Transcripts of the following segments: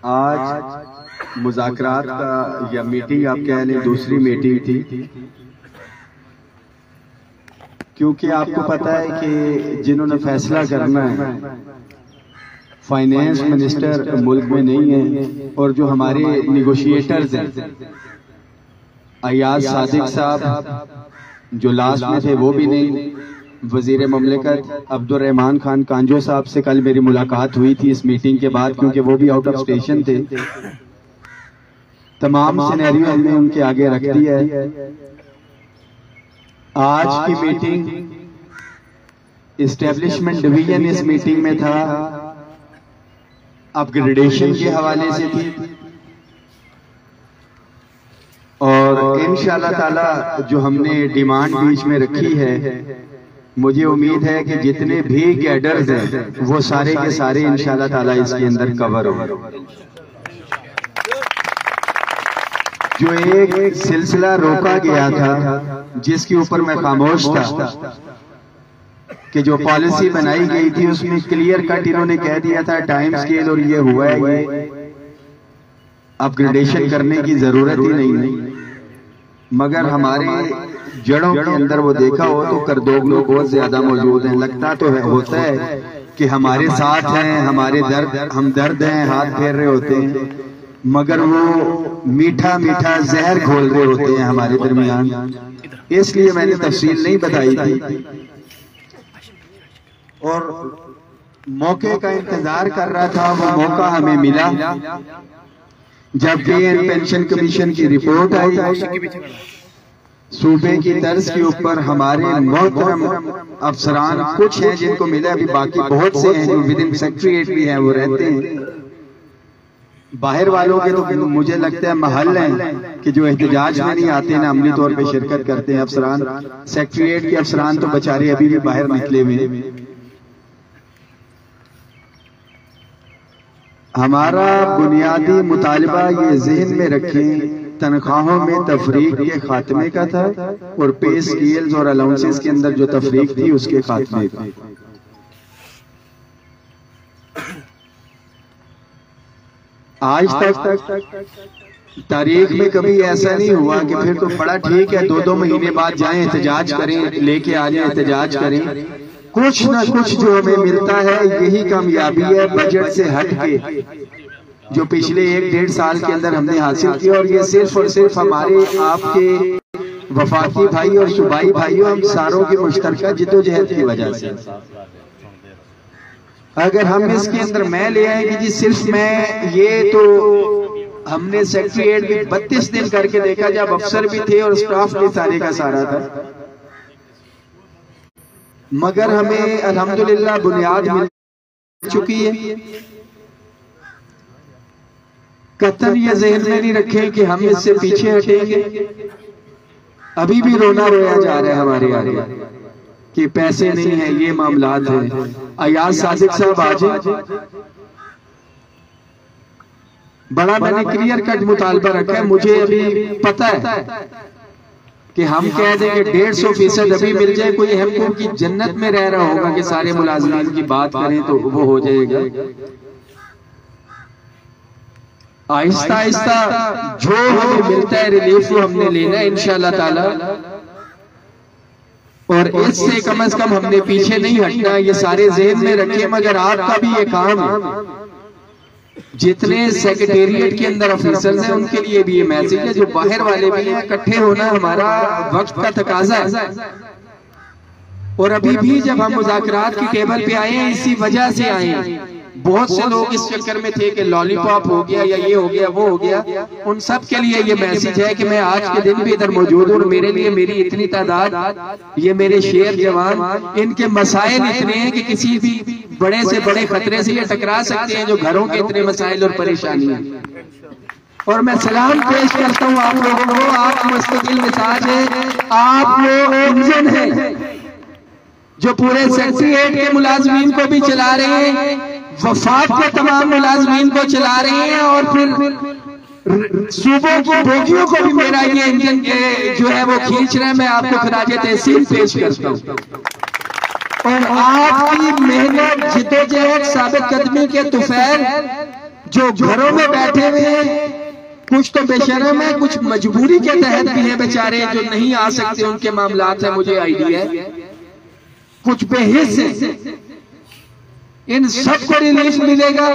आज मुज़ाकरात का या मीटिंग आप कह लें, दूसरी मीटिंग थी, क्योंकि आपको पता है कि जिन्होंने फैसला करना है फाइनेंस मिनिस्टर मुल्क में नहीं है, और जो हमारे निगोशिएटर्स हैं अयाज सादिक साहब जो लास्ट में थे वो भी नहीं, वजीर ममलिकत अब्दुर्रहमान खान कांजो साहब से कल मेरी मुलाकात हुई थी इस मीटिंग के बाद, क्योंकि वो भी आउट ऑफ स्टेशन थे। तमाम सिनेरियो हमने उनके आगे रख दिया है। आज की मीटिंग एस्टेब्लिशमेंट डिवीजन इस मीटिंग में था, अपग्रेडेशन के हवाले से थी, और इंशाअल्लाह ताला जो हमने डिमांड बीच में रखी है, मुझे उम्मीद है कि जितने भी कैडर्स हैं वो सारे के सारे इंशाअल्लाह ताला इसके अंदर कवर हो। जो एक सिलसिला रोका गया था जिसके ऊपर मैं खामोश था कि जो पॉलिसी बनाई गई थी उसमें क्लियर कट इन्होंने कह दिया था टाइम स्केल, और ये हुआ है, ये अपग्रेडेशन करने की जरूरत ही नहीं। मगर हमारे जड़ों के अंदर वो देखा हो तो करदोग लोग बहुत ज्यादा मौजूद हैं। लगता तो है, होता है कि हमारे साथ हैं, हमारे दर्द हैं, हाथ फेर रहे होते हैं, मगर वो मीठा मीठा जहर घोल रहे होते हैं हमारे दरमियान। इसलिए मैंने तफसील नहीं बताई थी और मौके का इंतजार कर रहा था। वो मौका हमें मिला जब पेंशन कमीशन की रिपोर्ट आई। सूबे की तर्ज के ऊपर हमारे मोहतरम अफसरान कुछ हैं जिनको मिला, अभी बाकी बहुत से हैं जो विद इन सेक्रेटरीट भी हैं, वो रहते हैं। बाहर वालों के तो मुझे लगता है महल हैं कि जो एहतजाज में नहीं आते ना, अमली तौर पे शिरकत करते हैं। अफसरान सेक्रेटरीट के अफसरान तो बेचारे अभी भी बाहर निकले हुए हैं। हमारा बुनियादी मुतालबा ये जहन में रखें, तनख्वाहों में तफरीक के खात्मे का था और पे स्केल्स और अलाउंसेस के अंदर जो तफरीक थी उसके खात्मे का। आज तक तारीख में कभी ऐसा नहीं हुआ कि फिर तो बड़ा ठीक है 2-2 महीने बाद जाएं एहतजाज करें, लेके आ जाए एहतजाज करें। कुछ ना कुछ जो हमें मिलता है यही कामयाबी है बजट से हट के जो पिछले 1-1.5 साल के अंदर हमने हासिल किया। और ये सिर्फ और सिर्फ हमारे आपके वफाकी भाई और सूबाई भाइयों, हम सारों की मुश्तरका जिद्दोजहद की वजह से। अगर हम इसके अंदर मैं ले आएंगे जी सिर्फ मैं, ये तो हमने सेक्रेटरीट भी 32 दिन करके देखा जब अफसर भी थे और स्टाफ भी सारे का सारा था, मगर हमें अल्हम्दुलिल्लाह बुनियाद मिल चुकी है। कतन ये जहन में नहीं रखें कि हम इससे पीछे हटेंगे। अभी भी रोना रोया जा रहा है हमारे आगे कि पैसे नहीं है, ये मामलात है। अयाज सादिक साहब आज बड़ा मैंने क्लियर कट मुतालबा रखा है। मुझे अभी पता है कि हम कह देंगे 150% अभी मिल जाए, कोई हमको की जन्नत में रह रहा होगा कि सारे मुलाजिमीन की बात करें तो वो हो जाएगा। आहिस्ता आहिस्ता जो हमें मिलता है रिलीफ वो हमने लेना है इंशाअल्लाह ताला, और इससे कम से कम हमने पीछे नहीं हटना, ये सारे जहन में रखें। मगर आपका भी ये काम है, जितने सेक्रेटेरिएट के अंदर ऑफिसर्स हैं उनके लिए भी ये मैसेज है, जो बाहर वाले भी हैं, इकट्ठे होना हमारा वक्त का तकाजा है। और अभी भी जब हम मुज़ाकरात की टेबल पे आए हैं इसी वजह से आए हैं। बहुत से लोग इस चक्कर में थे कि लॉलीपॉप हो गया या ये हो गया वो हो गया। उन सब के लिए ये मैसेज है कि मैं आज के दिन भी इधर मौजूद हूँ, मेरे लिए मेरी इतनी तादाद, ये मेरे शेर जवान, इनके मसाइल इतने हैं कि किसी भी बड़े से बड़े खतरे से ये टकरा सकते हैं, जो घरों के इतने मसाइल और परेशानी है। और मैं सलाम पेश करता हूँ आप लोगों को, आप मुस्तकिल मिजाज है, आप लोग इंजन है जो पूरे सेक्रेटरीएट के मुलाजमीन को भी चला रहे हैं, वफाक के तमाम मुलाजमीन को चला रहे हैं, और फिर सूबों की बोगियों को भी मेरा ये इंजन के जो है वो खींच रहे हैं। मैं आपको खराज तहसीन पेश करता हूँ। और आपकी मेहनत जिद्दोजहद साबित कदमी के तुफैल जो घरों में बैठे हुए हैं, कुछ तो बेशर्म है, कुछ मजबूरी के तहत भी है बेचारे जो नहीं आ सकते, उनके मामलात है, मुझे आइडिया है, कुछ बेहिस है, इन सबको रिलीफ मिलेगा।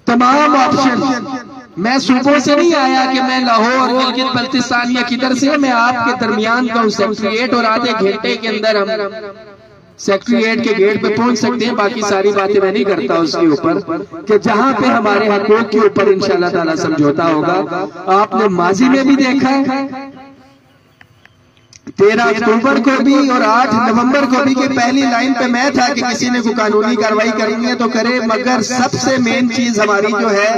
तमाम ऑप्शन, मैं सुबह से नहीं आया कि मैं लाहौर गिलगित बल्तिस्तान या किधर से, मैं आपके दरमियान का हूँ सेक्रेटरीट, और आधे घंटे के अंदर हम सेक्रेटरीट के गेट पे पहुंच सकते हैं। बाकी सारी बातें मैं नहीं करता उसके ऊपर, कि जहां पे हमारे हकूक के ऊपर इंशाल्लाह ताला समझौता होगा। आपने माजी में भी देखा है, 13 अक्टूबर को भी और 8 नवंबर को भी, कि पहली लाइन पे मैं था कि किसी ने कोई कानूनी कार्रवाई करनी है तो करे, मगर सबसे मेन चीज हमारी जो है,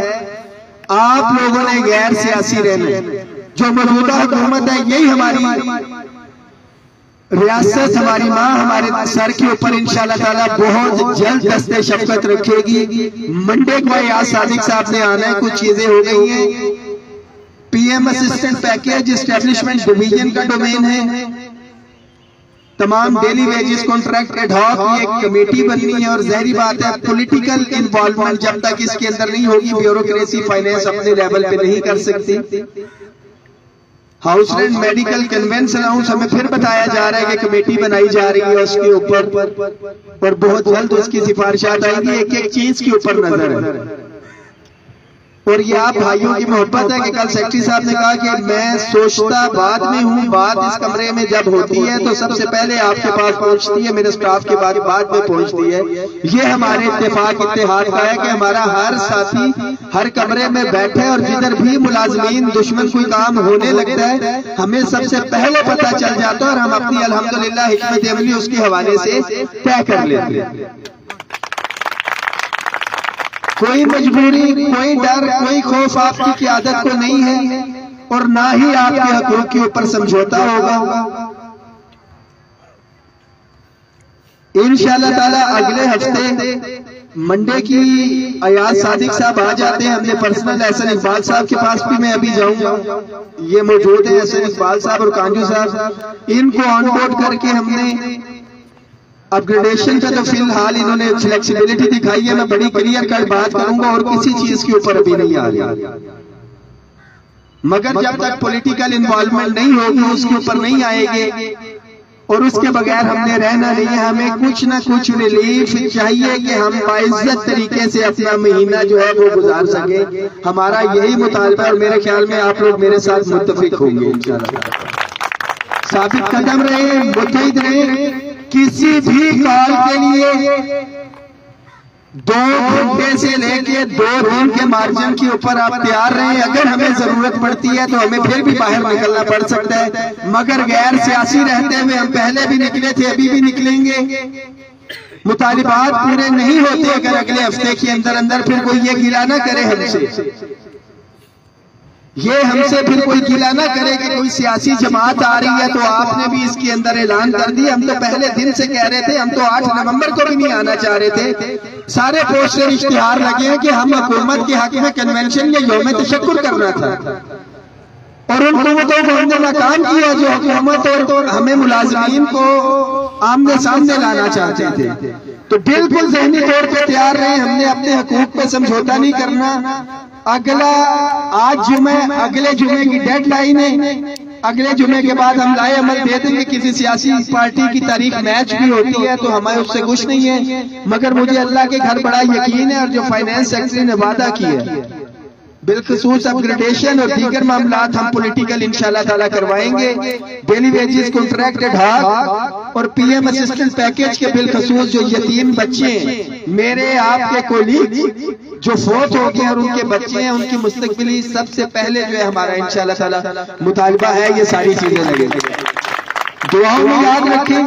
आप लोगों ने गैर सियासी रहना, जो मौजूदा हुकूमत है, यही हमारी रियासत, हमारी माँ हमारे सर के ऊपर इंशाल्लाह ताला बहुत जल्द दस्ते शफकत रखेगी। मंडे को आज सादिक साहब ने आना है, कुछ चीजें हो गई हैं, PM assistant package establishment division का डोमेन है, तमाम daily wages contract ad hoc की एक कमेटी बननी है, और जहरी बात है पॉलिटिकल इन्वॉल्वमेंट जब तक इसके अंदर नहीं होगी, ब्यूरोक्रेसी फाइनेंस अपने लेवल पे नहीं कर सकती। House rent medical convince allowance हमें फिर बताया जा रहा है कि कमेटी बनाई जा रही है उसके ऊपर, और बहुत जल्द उसकी सिफारिशात आएंगी। एक एक चीज के ऊपर नजर है, और ये आप भाइयों की मोहब्बत है कि कल सेक्रेटरी साहब ने कहा कि मैं सोचता बाद में हूँ, बात इस कमरे में जब होती है तो सबसे पहले आपके पास पहुंचती है, मेरे स्टाफ के बाद में पहुंचती है। ये हमारे इत्तेफाक इत्तेहाद का है कि हमारा हर साथी हर कमरे में बैठे, और जिधर भी मुलाजमीन दुश्मन कोई काम होने लगता है हमें सबसे पहले पता चल जाता है, और हम अपनी अल्हम्दुलिल्लाह हिकमत अमली उसके हवाले से तय कर लेते हैं। कोई मजबूरी, कोई डर, कोई खौफ आपकी क़यादत को नहीं है, और ना ही आपके हकूक़ के ऊपर समझौता होगा। इंशाअल्लाह ताला अगले हफ्ते मंडे की अयाज सादिक साहब आ जाते हैं, हमने पर्सनल एहसन इकबाल साहब के पास भी मैं अभी जाऊंगा, ये मौजूद है एहसन इकबाल साहब और कांजू साहब, इनको ऑन बोर्ड करके हमने अपग्रेडेशन का तो फिलहाल इन्होंने फ्लेक्सिबिलिटी दिखाई है, मैं बड़ी क्लियर कट बात करूंगा, और किसी चीज के ऊपर अभी नहीं आ रही, मगर जब तक पॉलिटिकल इन्वॉल्वमेंट नहीं होगी उसके ऊपर नहीं आएंगे, और उसके बगैर हमने रहना नहीं है। हमें कुछ ना कुछ रिलीफ चाहिए कि हम बाइज्जत तरीके से अपना महीना जो है वो गुजार सके, हमारा यही मुतालबा, और मेरे ख्याल में आप लोग मेरे साथ मुत्तफिक होंगे इंशाअल्लाह। साबित कदम रहे, मुत्तहिद रहे, किसी भी कॉल के लिए 2 घंटे से लेके 2 दिन के मार्जिन के ऊपर आप तैयार रहे। अगर हमें जरूरत पड़ती है तो हमें फिर भी बाहर निकलना पड़ सकता है, मगर गैर सियासी रहते हुए हम पहले भी निकले थे, अभी भी निकलेंगे। मुतालिबात पूरे नहीं होते अगर अगले हफ्ते के अंदर अंदर, फिर कोई ये गिला ना करे हमसे, ये हमसे फिर कोई गिला ना करे कि कोई सियासी जमात आ रही है तो आपने भी इसके अंदर ऐलान कर दिया। हम तो पहले दिन से कह रहे थे, हम तो 8 नवंबर को भी नहीं आना चाह रहे थे। सारे पोस्टर इश्तिहार लगे हैं कि हम हुकूमत के हक में कन्वेंशन या यौम तशक्कुर करना था, और उन हुकूमतों को हमने नाकाम किया जो हुकूमत और हमें मुलाजिमीन को आमने सामने लाना चाहते थे। तो बिल्कुल ज़हनी तौर पर तैयार रहे, हमने अपने हकूक पे समझौता नहीं करना। आज जुमे, अगले जुमे की डेडलाइन है, अगले जुमे के बाद हम लाए अमल दे देंगे। किसी सियासी पार्टी की तारीख मैच भी होती है तो हमें उससे कुछ नहीं है, मगर मुझे अल्लाह के घर बड़ा यकीन है, और जो फाइनेंस सेक्रेटरी ने वादा किया बिलखसूस अपग्रेडेशन और दीगर मामलात हम पॉलिटिकल इंशाल्लाह ताला करवाएंगे। Daily wages contract ad hoc और पीएम असिस्टेंस पैकेज के बिलखसूस जो यतीम बच्चे मेरे आपके कोलीग जो फोत हो गए और उनके बच्चे हैं, उनकी मुस्तकबिली सबसे पहले जो है हमारा इंशाल्लाह ताला मुतालबा है ये सारी चीजें लगेंगी। दुआओं में याद रखें,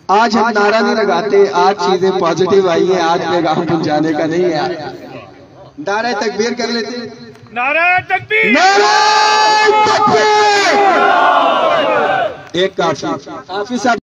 आज हम नारा नहीं लगाते, आज चीजें पॉजिटिव आई है, आज पैगाम पहुंचाने का नहीं है। नारा तकबीर कर लेते, नारा तकबीर, नारा तकबीर। एक काफी साहब